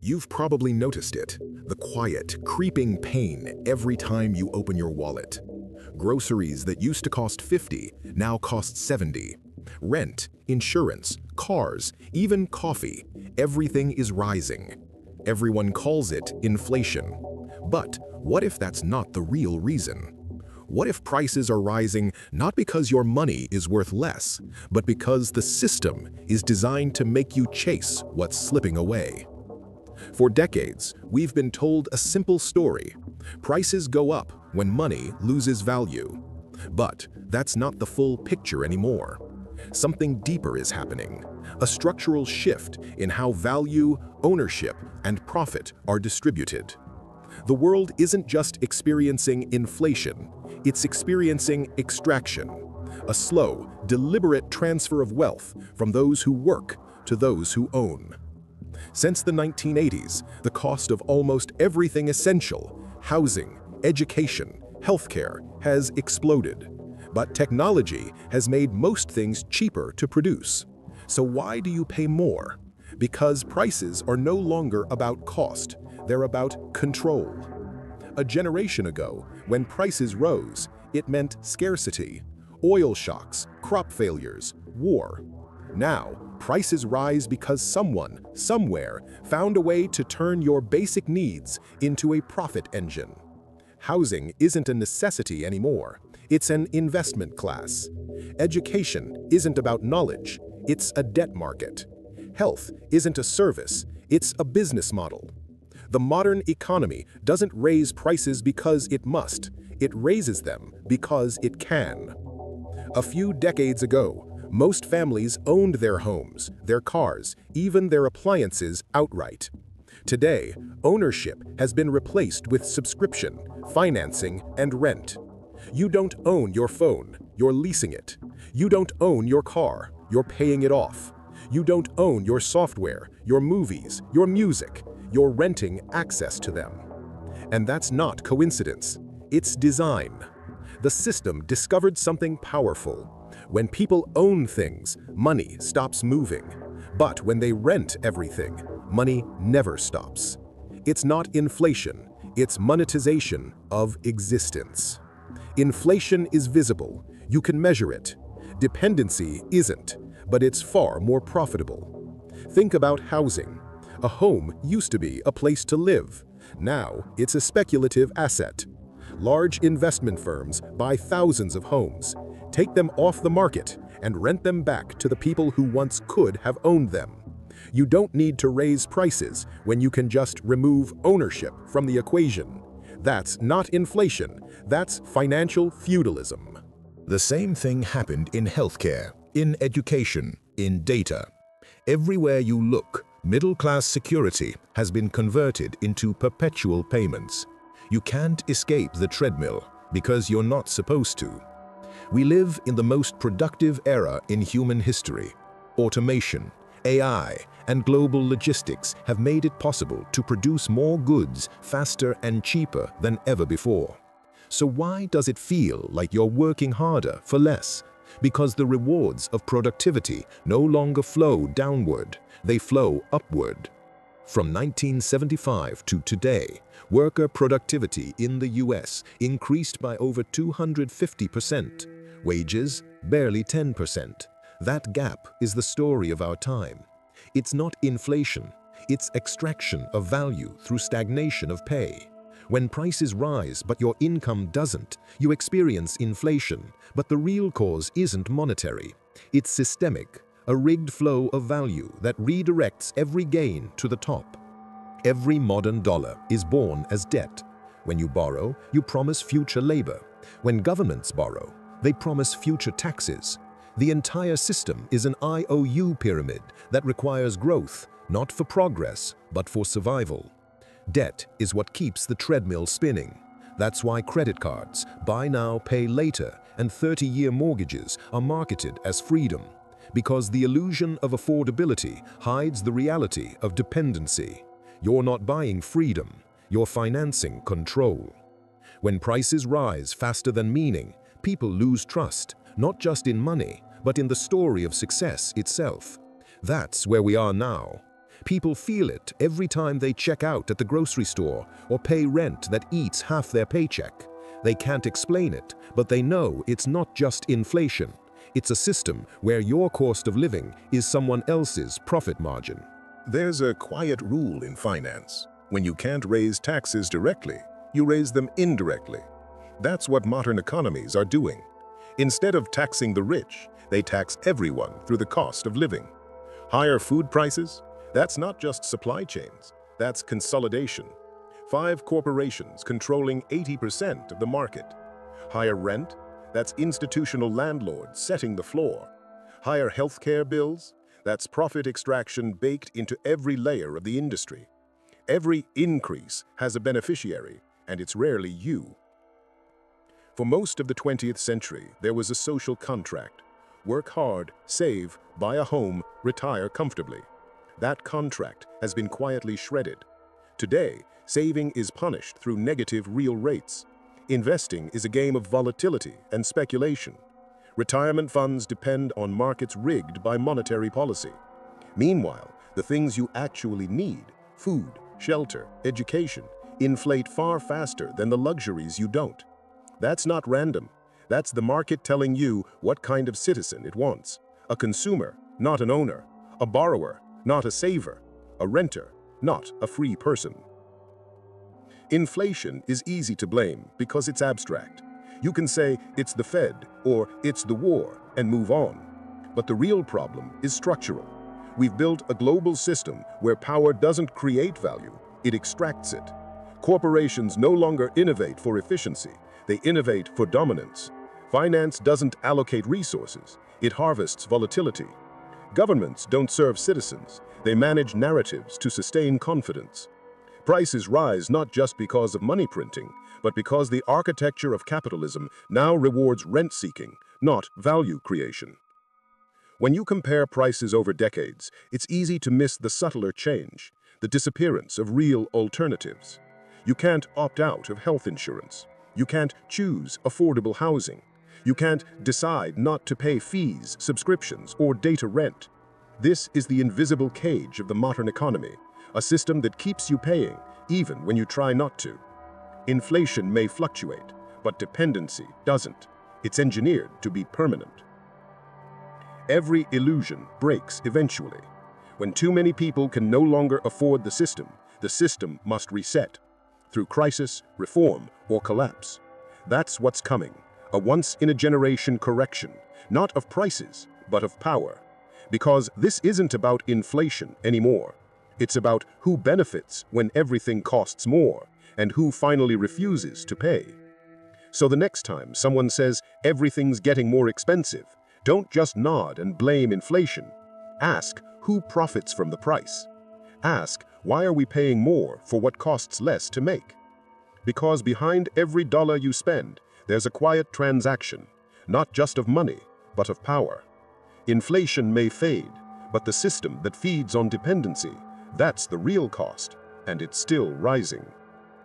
You've probably noticed it, the quiet, creeping pain every time you open your wallet. Groceries that used to cost 50 now cost 70. Rent, insurance, cars, even coffee, everything is rising. Everyone calls it inflation. But what if that's not the real reason? What if prices are rising not because your money is worth less, but because the system is designed to make you chase what's slipping away? For decades, we've been told a simple story. Prices go up when money loses value. But that's not the full picture anymore. Something deeper is happening, a structural shift in how value, ownership, and profit are distributed. The world isn't just experiencing inflation, it's experiencing extraction, a slow, deliberate transfer of wealth from those who work to those who own. Since the 1980s, the cost of almost everything essential, housing, education, healthcare, has exploded. But technology has made most things cheaper to produce. So why do you pay more? Because prices are no longer about cost, they're about control. A generation ago, when prices rose, it meant scarcity, oil shocks, crop failures, war. Now, prices rise because someone, somewhere, found a way to turn your basic needs into a profit engine. Housing isn't a necessity anymore. It's an investment class. Education isn't about knowledge. It's a debt market. Health isn't a service. It's a business model. The modern economy doesn't raise prices because it must. It raises them because it can. A few decades ago, most families owned their homes, their cars, even their appliances outright. Today, ownership has been replaced with subscription, financing, and rent. You don't own your phone, you're leasing it. You don't own your car, you're paying it off. You don't own your software, your movies, your music, you're renting access to them. And that's not coincidence, it's design. The system discovered something powerful. When people own things, money stops moving. But when they rent everything, money never stops. It's not inflation, it's monetization of existence. Inflation is visible, you can measure it. Dependency isn't, but it's far more profitable. Think about housing. A home used to be a place to live. Now it's a speculative asset. Large investment firms buy thousands of homes, take them off the market, and rent them back to the people who once could have owned them. You don't need to raise prices when you can just remove ownership from the equation. That's not inflation, that's financial feudalism. The same thing happened in healthcare, in education, in data. Everywhere you look, middle-class security has been converted into perpetual payments. You can't escape the treadmill because you're not supposed to. We live in the most productive era in human history. Automation, AI, and global logistics have made it possible to produce more goods faster and cheaper than ever before. So why does it feel like you're working harder for less? Because the rewards of productivity no longer flow downward, they flow upward. From 1975 to today, worker productivity in the US increased by over 250%. Wages, barely 10%. That gap is the story of our time. It's not inflation, it's extraction of value through stagnation of pay. When prices rise but your income doesn't, you experience inflation, but the real cause isn't monetary. It's systemic, a rigged flow of value that redirects every gain to the top. Every modern dollar is born as debt. When you borrow, you promise future labor. When governments borrow, they promise future taxes. The entire system is an IOU pyramid that requires growth, not for progress, but for survival. Debt is what keeps the treadmill spinning. That's why credit cards, buy now, pay later, and 30-year mortgages are marketed as freedom. Because the illusion of affordability hides the reality of dependency. You're not buying freedom, you're financing control. When prices rise faster than meaning, people lose trust, not just in money, but in the story of success itself. That's where we are now. People feel it every time they check out at the grocery store or pay rent that eats half their paycheck. They can't explain it, but they know it's not just inflation. It's a system where your cost of living is someone else's profit margin. There's a quiet rule in finance. When you can't raise taxes directly, you raise them indirectly. That's what modern economies are doing. Instead of taxing the rich, they tax everyone through the cost of living. Higher food prices? That's not just supply chains, that's consolidation. 5 corporations controlling 80% of the market. Higher rent? That's institutional landlords setting the floor. Higher healthcare bills? That's profit extraction baked into every layer of the industry. Every increase has a beneficiary, and it's rarely you. For most of the 20th century, there was a social contract. Work hard, save, buy a home, retire comfortably. That contract has been quietly shredded. Today, saving is punished through negative real rates. Investing is a game of volatility and speculation. Retirement funds depend on markets rigged by monetary policy. Meanwhile, the things you actually need, food, shelter, education, inflate far faster than the luxuries you don't. That's not random. That's the market telling you what kind of citizen it wants. A consumer, not an owner. A borrower, not a saver. A renter, not a free person. Inflation is easy to blame because it's abstract. You can say it's the Fed or it's the war and move on. But the real problem is structural. We've built a global system where power doesn't create value, it extracts it. Corporations no longer innovate for efficiency, they innovate for dominance. Finance doesn't allocate resources, it harvests volatility. Governments don't serve citizens, they manage narratives to sustain confidence. Prices rise not just because of money printing, but because the architecture of capitalism now rewards rent-seeking, not value creation. When you compare prices over decades, it's easy to miss the subtler change, the disappearance of real alternatives. You can't opt out of health insurance. You can't choose affordable housing. You can't decide not to pay fees, subscriptions, or data rent. This is the invisible cage of the modern economy, a system that keeps you paying, even when you try not to. Inflation may fluctuate, but dependency doesn't. It's engineered to be permanent. Every illusion breaks eventually. When too many people can no longer afford the system must reset. Through crisis, reform, or collapse. That's what's coming. A once-in-a-generation correction, not of prices, but of power. Because this isn't about inflation anymore. It's about who benefits when everything costs more, and who finally refuses to pay. So the next time someone says everything's getting more expensive, don't just nod and blame inflation. Ask who profits from the price. Ask why are we paying more for what costs less to make? Because behind every dollar you spend, there's a quiet transaction, not just of money, but of power. Inflation may fade, but the system that feeds on dependency, that's the real cost, and it's still rising.